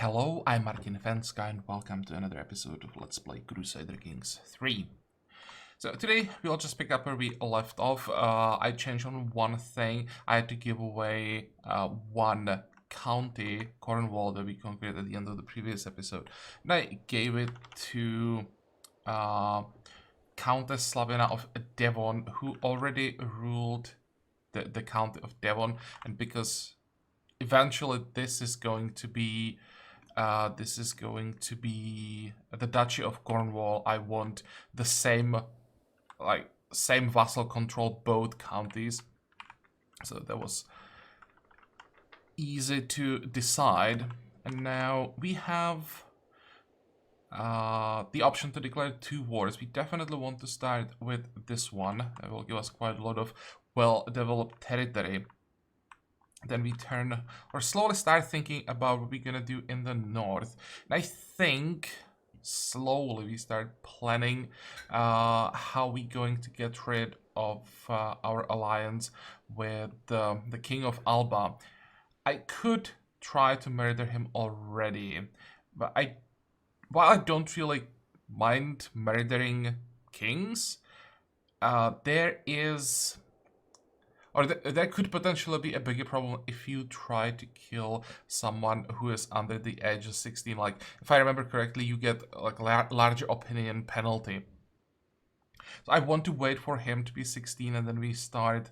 Hello, I'm Martin Fencka and welcome to another episode of Let's Play Crusader Kings 3. So today we'll just pick up where we left off. I changed on one thing. I had to give away one county, Cornwall, that we conquered at the end of the previous episode. And I gave it to Countess Slavina of Devon, who already ruled the county of Devon. And because eventually this is going to be the Duchy of Cornwall, I want the same vassal control both counties. So that was easy to decide. And now we have the option to declare 2 wars. We definitely want to start with this one. That will give us quite a lot of well-developed territory. Then we turn or slowly start thinking about what we're gonna do in the north. And I think slowly we start planning how we're going to get rid of our alliance with the King of Alba. I could try to murder him already, but while I don't really mind murdering kings, there could potentially be a bigger problem if you try to kill someone who is under the age of 16. Like, if I remember correctly, you get like larger opinion penalty. So I want to wait for him to be 16 and then we start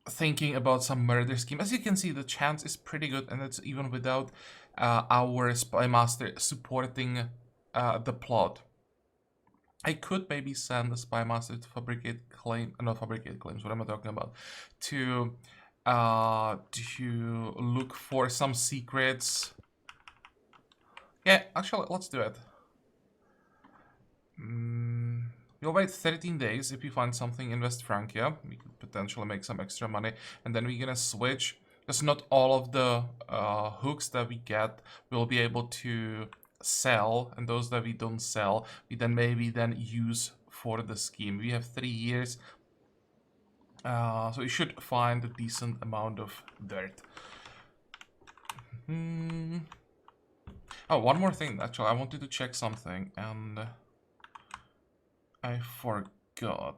thinking about some murder scheme. As you can see, the chance is pretty good, and it's even without our spy master supporting the plot. I could maybe send the spy master to fabricate claims. What am I talking about? To look for some secrets. Yeah, actually, let's do it. We'll wait 13 days. If we find something in West Francia, we could potentially make some extra money, and then we're gonna switch. Because not all of the hooks that we get will be able to sell, and those that we don't sell we then maybe use for the scheme. We have 3 years, so we should find a decent amount of dirt. Oh, one more thing, actually, I wanted to check something and I forgot.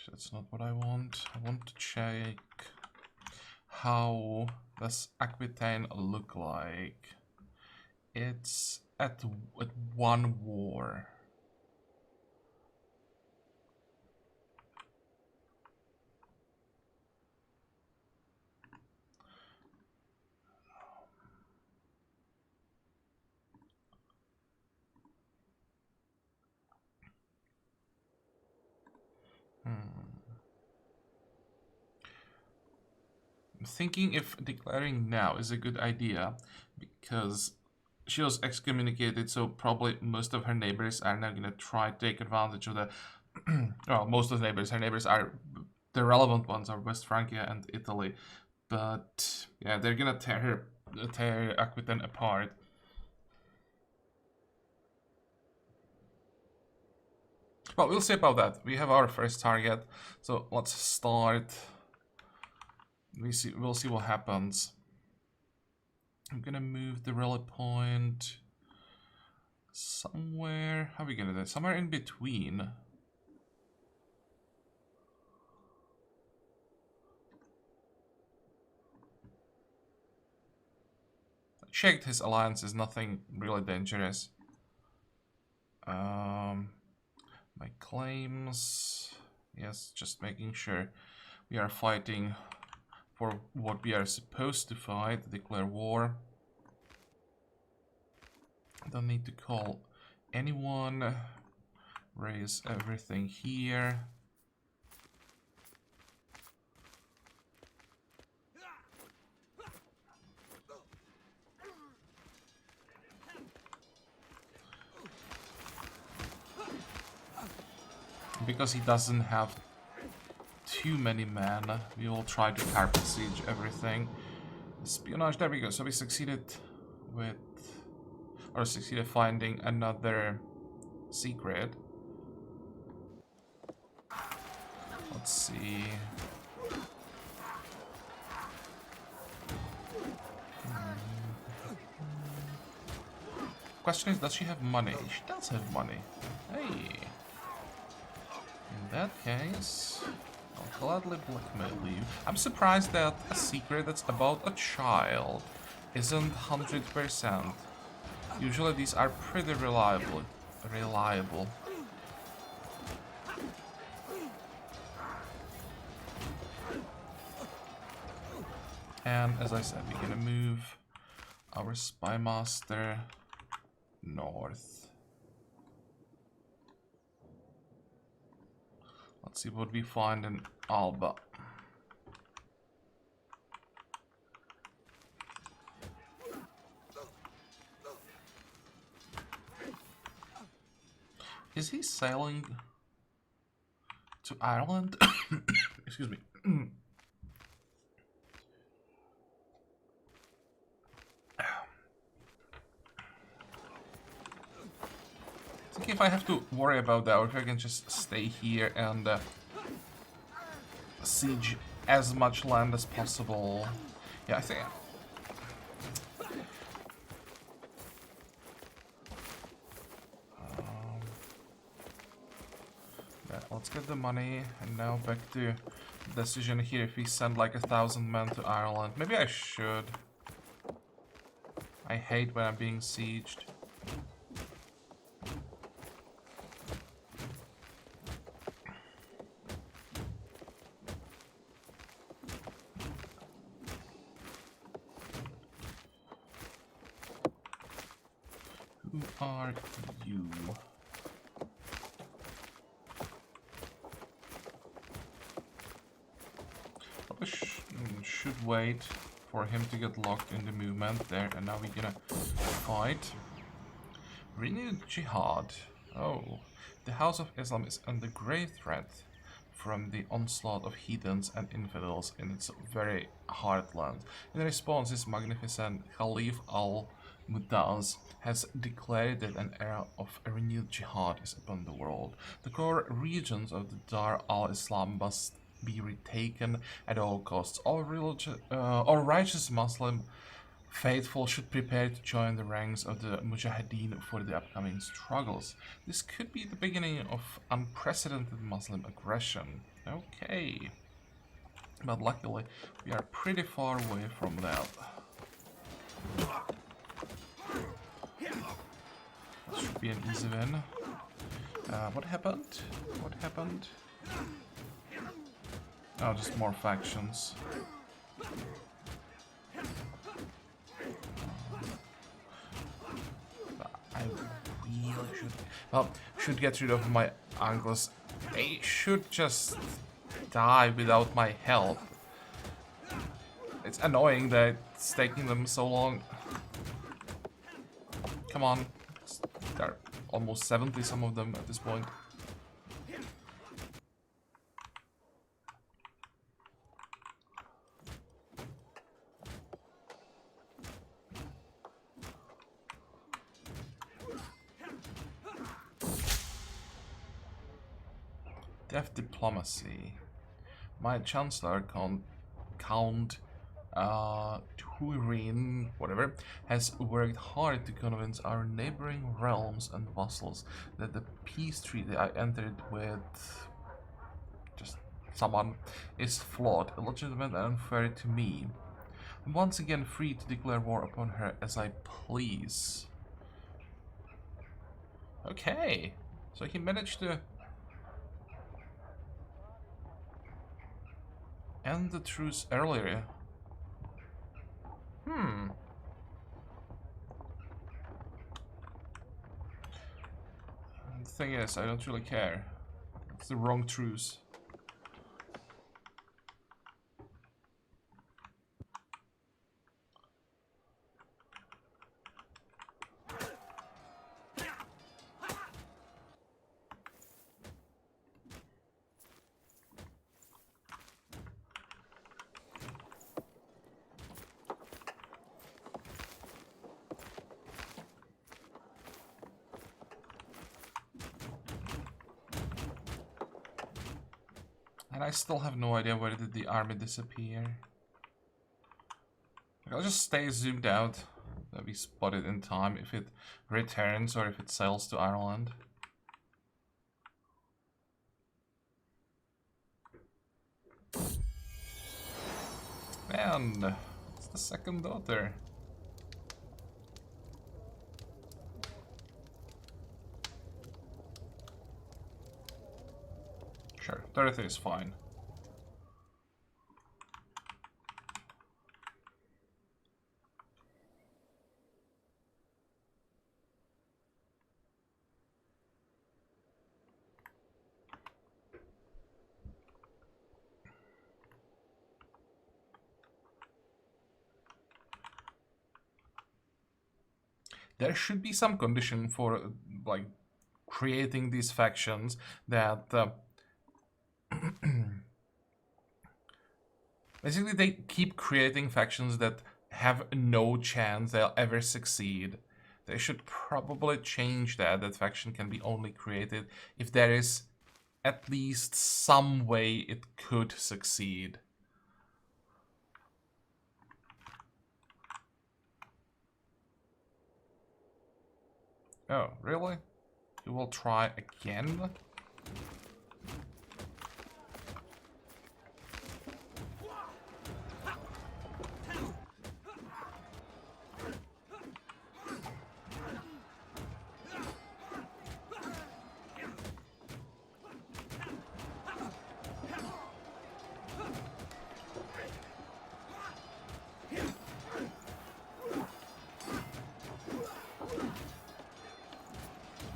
That's not what I want. I want to check how does Aquitaine look like. It's at 1 war. I'm thinking if declaring now is a good idea, because she was excommunicated, so probably most of her neighbors are now going to try to take advantage of the... well, most of the neighbors. Her neighbors are... the relevant ones are West Francia and Italy. But, yeah, they're going to tear Aquitaine apart. Well, we'll see about that. We have our first target, so let's start. We'll see what happens. I'm gonna move the rally point somewhere. How are we gonna do it? Somewhere in between. I checked his alliance is nothing really dangerous. My claims, yes, just making sure we are fighting for what we are supposed to fight. Declare war. Don't need to call anyone. Raise everything here. Because he doesn't have too many men, we will try to carpet siege everything. Espionage, there we go. So we succeeded finding another secret. Let's see. Question is, does she have money? She does have money. Hey. In that case, I'll gladly blackmail you. I'm surprised that a secret that's about a child isn't 100%. Usually these are pretty reliable. And as I said, we're gonna move our spy master north. Let's see what we find in Alba. Is he sailing to Ireland? Excuse me. I think if I have to worry about that, or if I can just stay here and siege as much land as possible. Yeah, I think. Yeah, let's get the money, and now back to decision here. If we send like 1,000 men to Ireland, maybe I should. I hate when I'm being sieged. Who are you? Probably should wait for him to get locked in the movement there, and now we're gonna fight. Renewed jihad. Oh, the House of Islam is under grave threat from the onslaught of heathens and infidels in its very heartland. In response, His Magnificent Caliph al-Mu'taz has declared that an era of a renewed jihad is upon the world. The core regions of the Dar al-Islam must be retaken at all costs. All righteous Muslim faithful should prepare to join the ranks of the Mujahideen for the upcoming struggles. This could be the beginning of unprecedented Muslim aggression. Okay. But luckily, we are pretty far away from that. That should be an easy win. What happened? What happened? Oh, just more factions. I really should get rid of my uncles. They should just die without my help. It's annoying that it's taking them so long. Come on. They're almost 70, some of them at this point. Deaf diplomacy. My Chancellor, Count Turin, whatever, has worked hard to convince our neighboring realms and vassals that the peace treaty I entered with just someone is flawed, illegitimate, and unfair to me. I'm once again free to declare war upon her as I please. Okay, so he managed to end the truce earlier. The thing is, I don't really care. It's the wrong truce. And I still have no idea where did the army disappear. I'll just stay zoomed out. that we spotted in time if it returns or if it sails to Ireland. And it's the second daughter. Sure, 33 is fine. There should be some condition for like creating these factions that basically they keep creating factions that have no chance they'll ever succeed. They should probably change that. That faction can be only created if there is at least some way it could succeed. Oh, really? You will try again?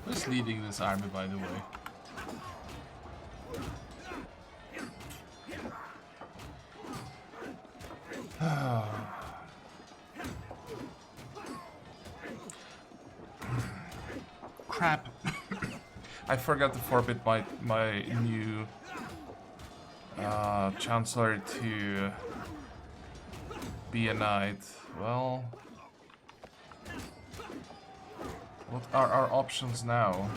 Who's leading this army, by the way? Crap. I forgot to forbid my new Chancellor to be a knight. Well, what are our options now?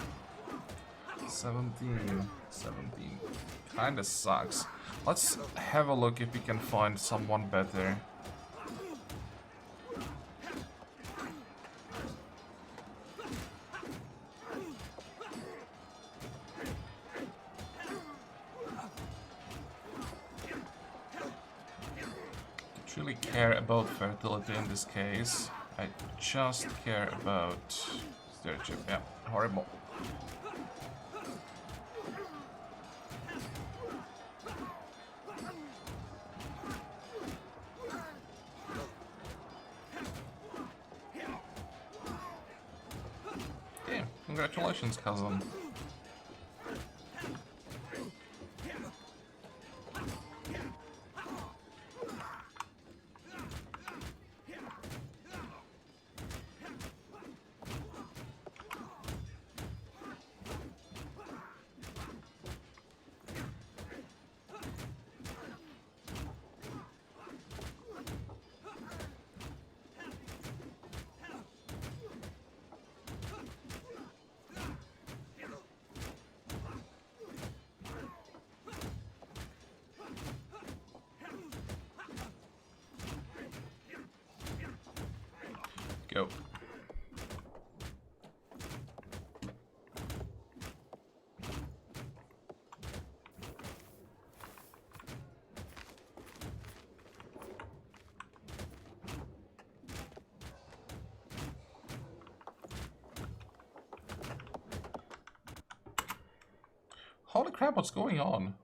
17. Kinda sucks. Let's have a look if we can find someone better. Don't really care about fertility in this case. I just care about stewardship. Yeah, horrible. Yeah, congratulations, cousin. Go. Holy crap, what's going on?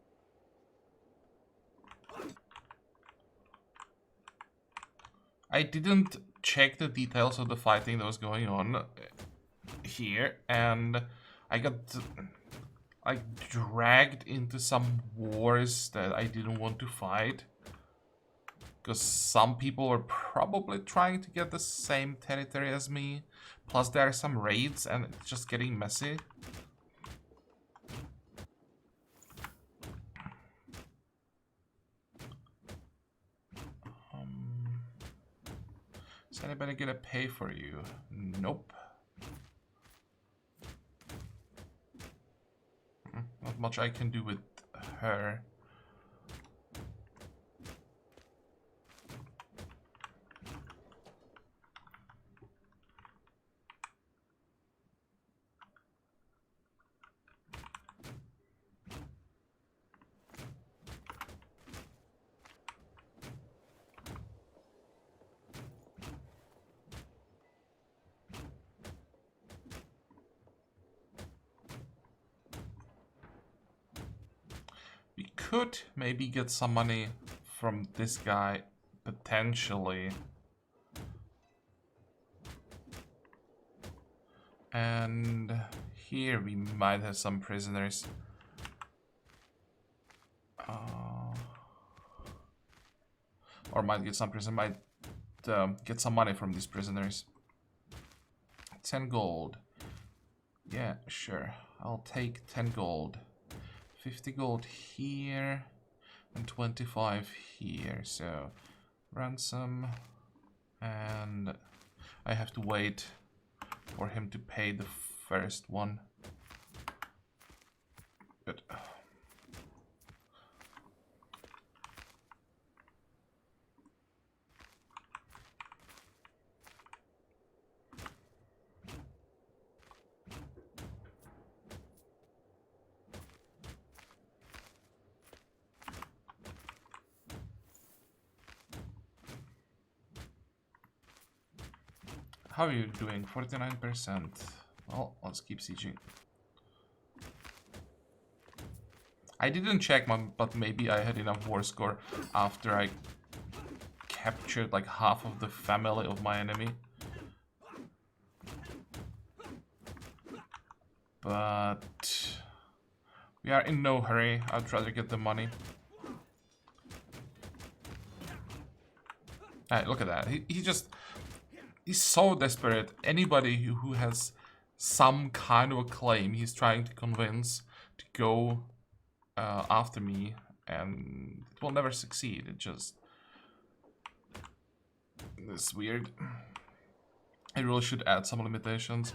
I didn't check the details of the fighting that was going on here, and I got like dragged into some wars that I didn't want to fight. Because some people were probably trying to get the same territory as me. Plus there are some raids and it's just getting messy. Is anybody gonna pay for you? Nope. Not much I can do with her. could maybe get some money from this guy, potentially. And here we might have some prisoners. Or might get some get some money from these prisoners. 10 gold. Yeah, sure. I'll take 10 gold. 50 gold here and 25 here. So ransom, and I have to wait for him to pay the first one. Good. How are you doing? 49%. Well, let's keep sieging. I didn't check, but maybe I had enough war score after I captured like half of the family of my enemy. But we are in no hurry. I'd rather get the money. Hey, look at that. He's so desperate. Anybody who has some kind of a claim he's trying to convince to go after me, and it will never succeed. It's weird. I really should add some limitations.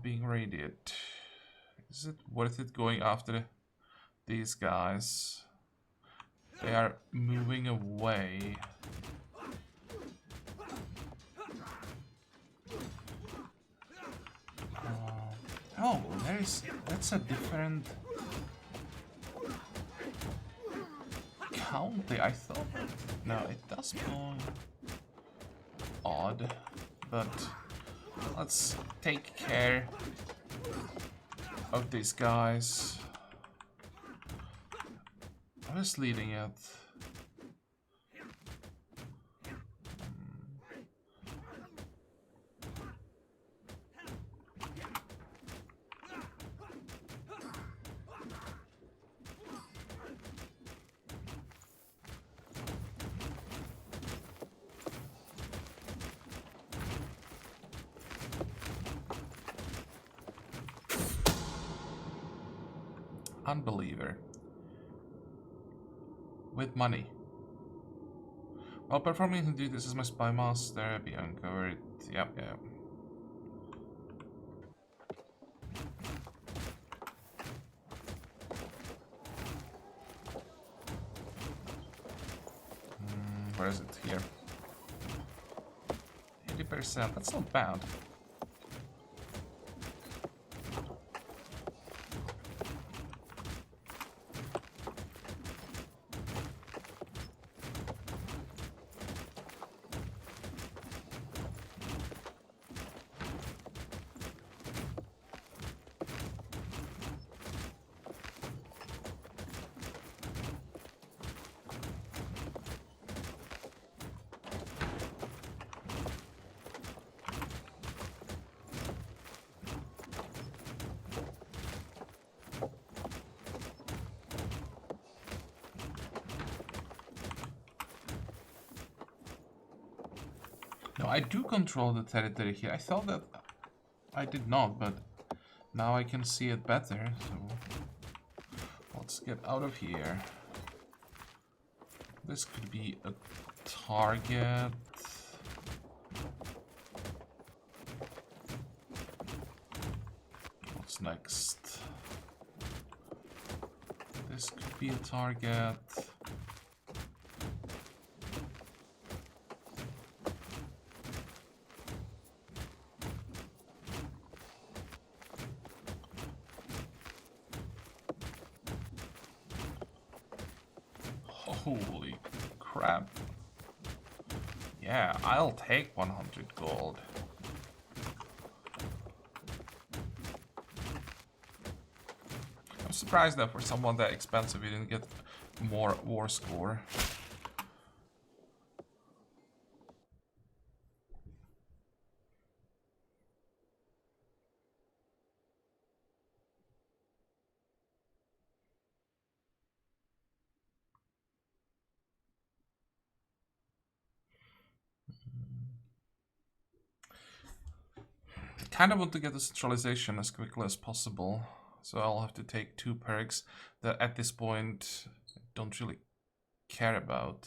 Being raided. Is it worth it going after these guys? They are moving away. Oh, that's a different county. I thought, no, it does belong. Odd, but let's take care of these guys. I was leading it. Unbeliever. With money. While performing his duties as my spy master, be uncovered. Yep. Where is it? Here. 80%. That's not bad. No, I do control the territory here. I thought that I did not, but now I can see it better. So let's get out of here. This could be a target. What's next? This could be a target. Holy crap. Yeah, I'll take 100 gold. I'm surprised that for someone that expensive you didn't get more war score. Kind of want to get the centralization as quickly as possible, so I'll have to take 2 perks that at this point I don't really care about.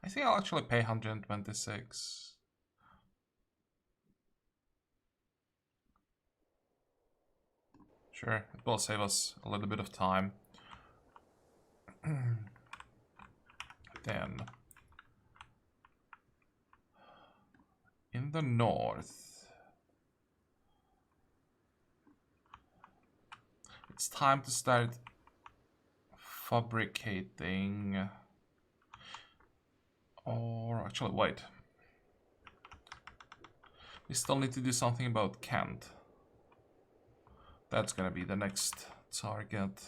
I think I'll actually pay 126. Sure, it will save us a little bit of time. Then, in the north, it's time to start fabricating. Or actually, wait. We still need to do something about Kent. That's gonna be the next target.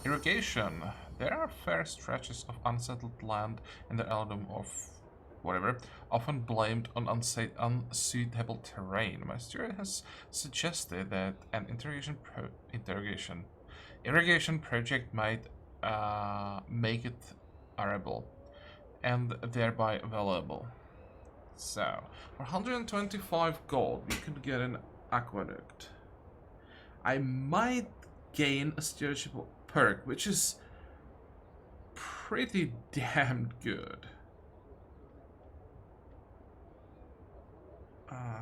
Irrigation. There are fair stretches of unsettled land in the eldom of whatever, often blamed on unsuitable terrain. My steward has suggested that an irrigation project might make it arable and thereby valuable. So, for 125 gold, we could get an aqueduct. I might gain a stewardship perk, which is pretty damn good.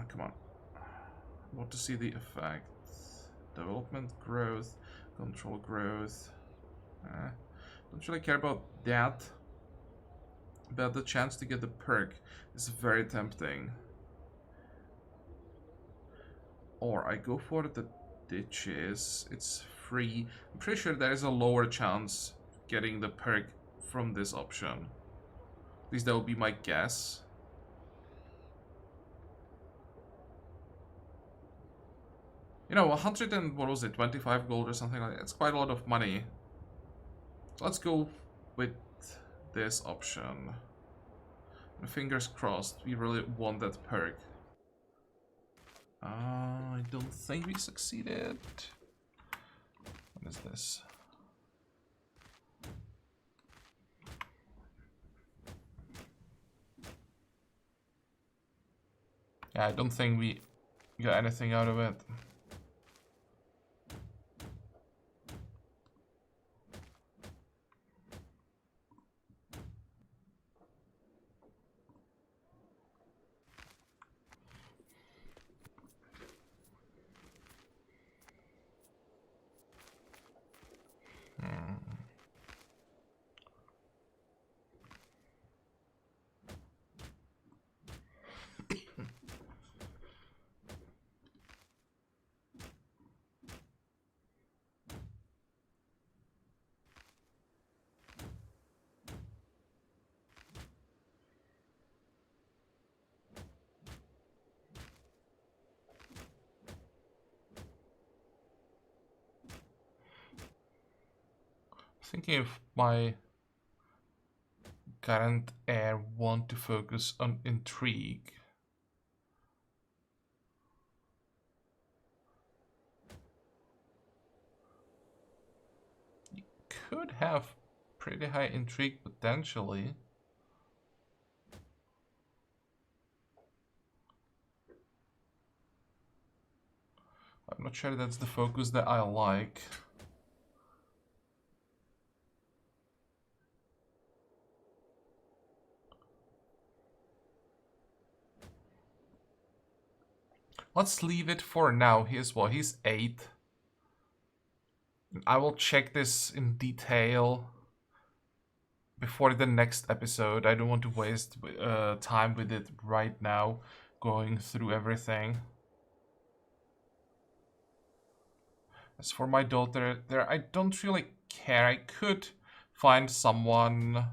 Come on. I want to see the effect. Development growth, control growth. Don't really care about that. But the chance to get the perk is very tempting. Or I go for the ditches. It's free. I'm pretty sure there is a lower chance getting the perk from this option. At least that would be my guess. You know, 100 and what was it, 25 gold or something like that. It's quite a lot of money. So let's go with this option. And fingers crossed, we really want that perk. I don't think we succeeded. What is this? Yeah, I don't think we got anything out of it. Thinking if my current heir want to focus on intrigue. You could have pretty high intrigue potentially. I'm not sure that's the focus that I like. Let's leave it for now. He's 8. I will check this in detail before the next episode. I don't want to waste time with it right now, going through everything. As for my daughter, there I don't really care. I could find someone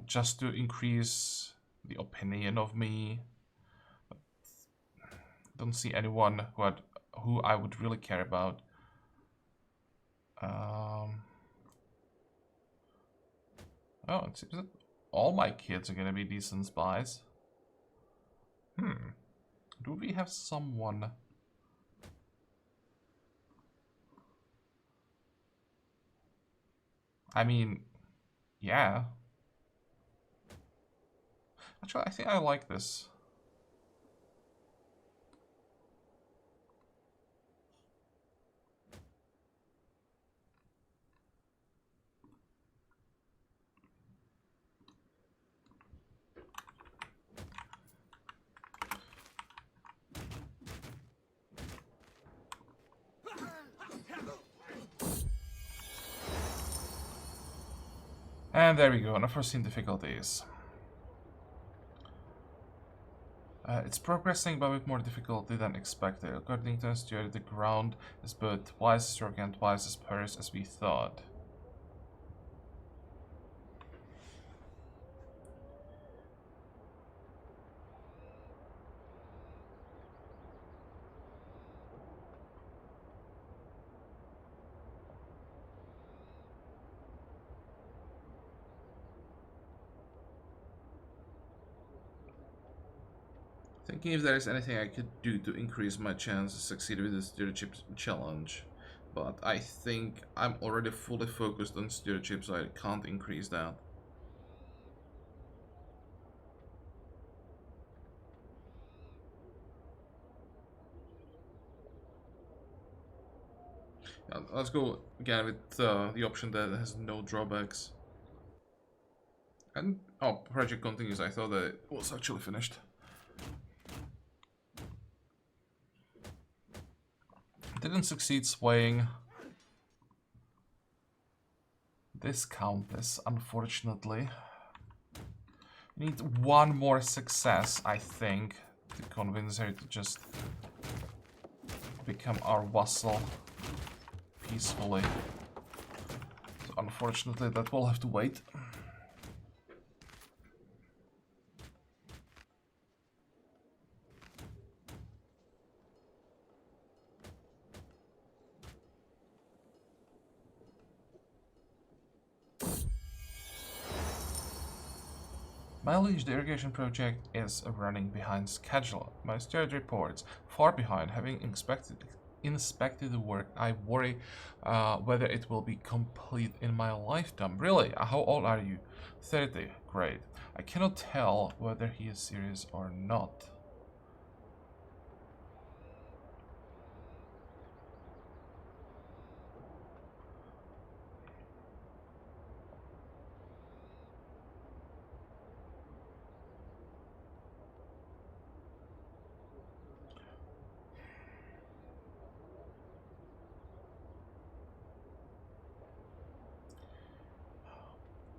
just to increase the opinion of me. Don't see anyone who I would really care about. Oh, it seems that all my kids are gonna be decent spies. Do we have someone? I mean, yeah. Actually, I think I like this. And there we go, unforeseen difficulties. It's progressing but with more difficulty than expected. According to us, the ground is both twice as rocky and twice as porous as we thought. Thinking if there is anything I could do to increase my chance to succeed with the stewardship challenge. But I think I'm already fully focused on stewardship, so I can't increase that. Let's go again with the option that has no drawbacks. And, oh, project continues. I thought that it was actually finished. Didn't succeed swaying this countess, unfortunately. We need one more success, I think, to convince her to just become our vassal peacefully. So unfortunately, that will have to wait. My liege, the irrigation project is running behind schedule. My steward reports far behind. Having inspected the work, I worry whether it will be complete in my lifetime. Really? How old are you? 30. Great. I cannot tell whether he is serious or not.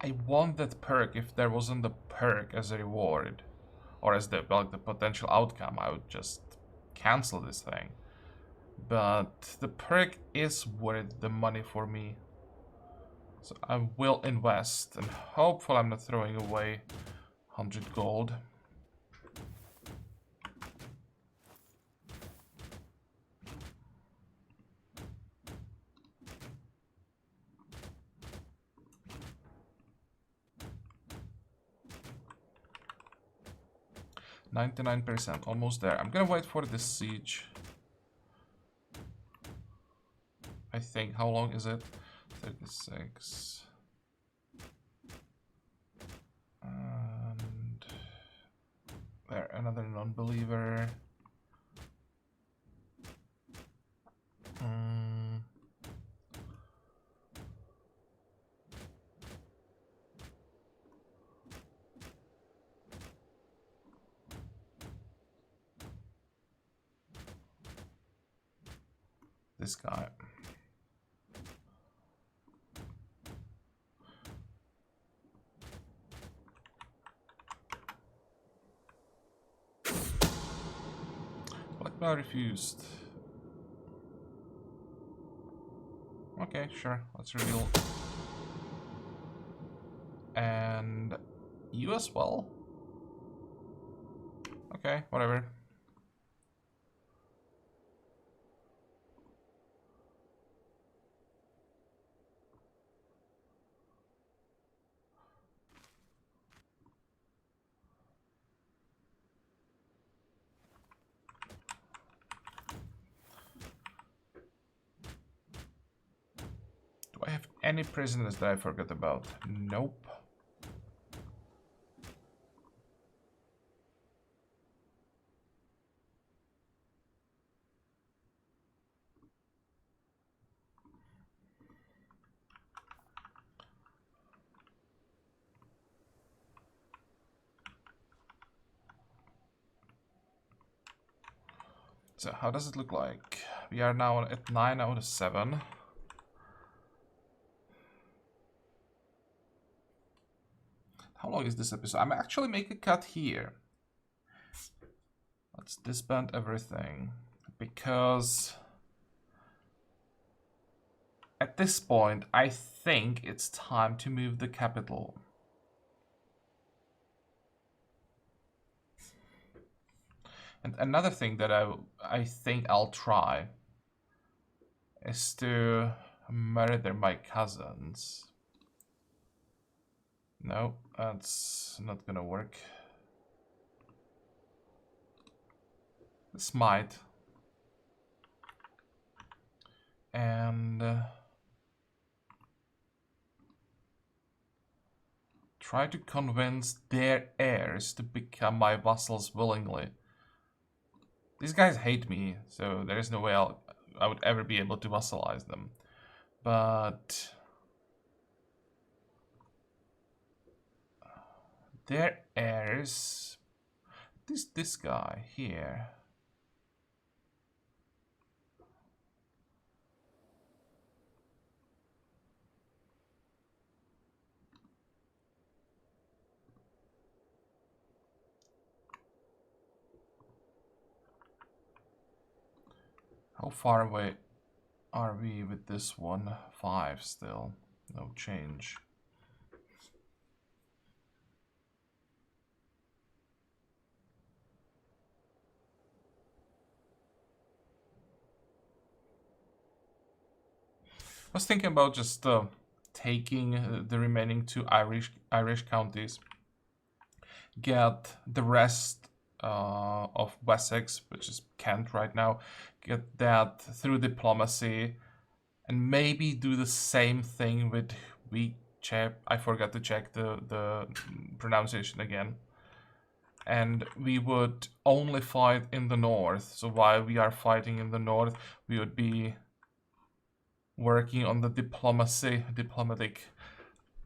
I want that perk if there wasn't the perk as a reward. Or as the potential outcome, I would just cancel this thing. But the perk is worth the money for me. So I will invest, and hopefully I'm not throwing away 100 gold. %, almost there. I'm gonna wait for this siege. I think, how long is it? 36. And there, another non-believer. this guy. Blackmail refused. Okay, sure. Let's reveal. And you as well? Okay, whatever. Do I have any prisoners that I forgot about? Nope. So how does it look like? We are now at 9 out of 7. How long is this episode? I'm actually making a cut here. Let's disband everything. Because at this point, I think it's time to move the capital. And another thing that I think I'll try is to murder my cousins. No, that's not gonna work. This might. And try to convince their heirs to become my vassals willingly. These guys hate me, so there is no way I would ever be able to vassalize them. But their heirs, this guy here. How far away are we with this one? 5 still. No change. I was thinking about just taking the remaining 2 Irish counties, get the rest of Wessex, which is Kent right now, get that through diplomacy, and maybe do the same thing with I forgot to check the pronunciation again. And we would only fight in the north. So while we are fighting in the north, we would be working on the diplomatic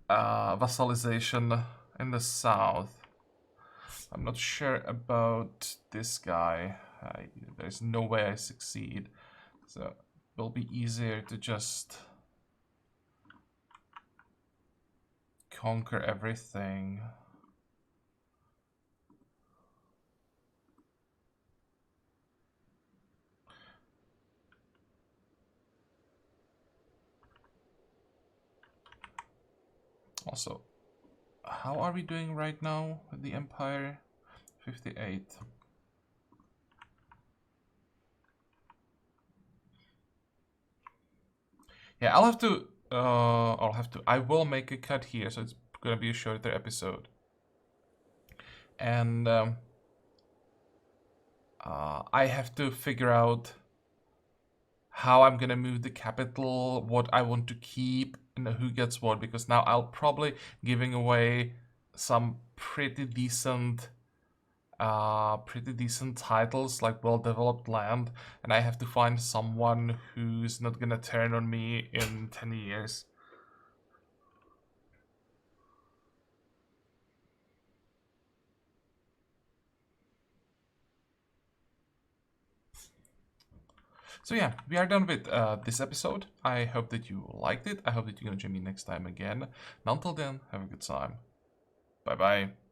vassalization in the south. I'm not sure about this guy. There's no way I succeed. So it will be easier to just conquer everything. Also, how are we doing right now with the Empire? 58. Yeah, I will make a cut here, so it's gonna be a shorter episode. And I have to figure out how I'm gonna move the capital, what I want to keep, and who gets what, because now I'll probably giving away some pretty decent titles, like well-developed land, and I have to find someone who's not gonna turn on me in 10 years. So yeah, we are done with this episode. I hope that you liked it. I hope that you're gonna join me next time again. And until then, have a good time. Bye bye.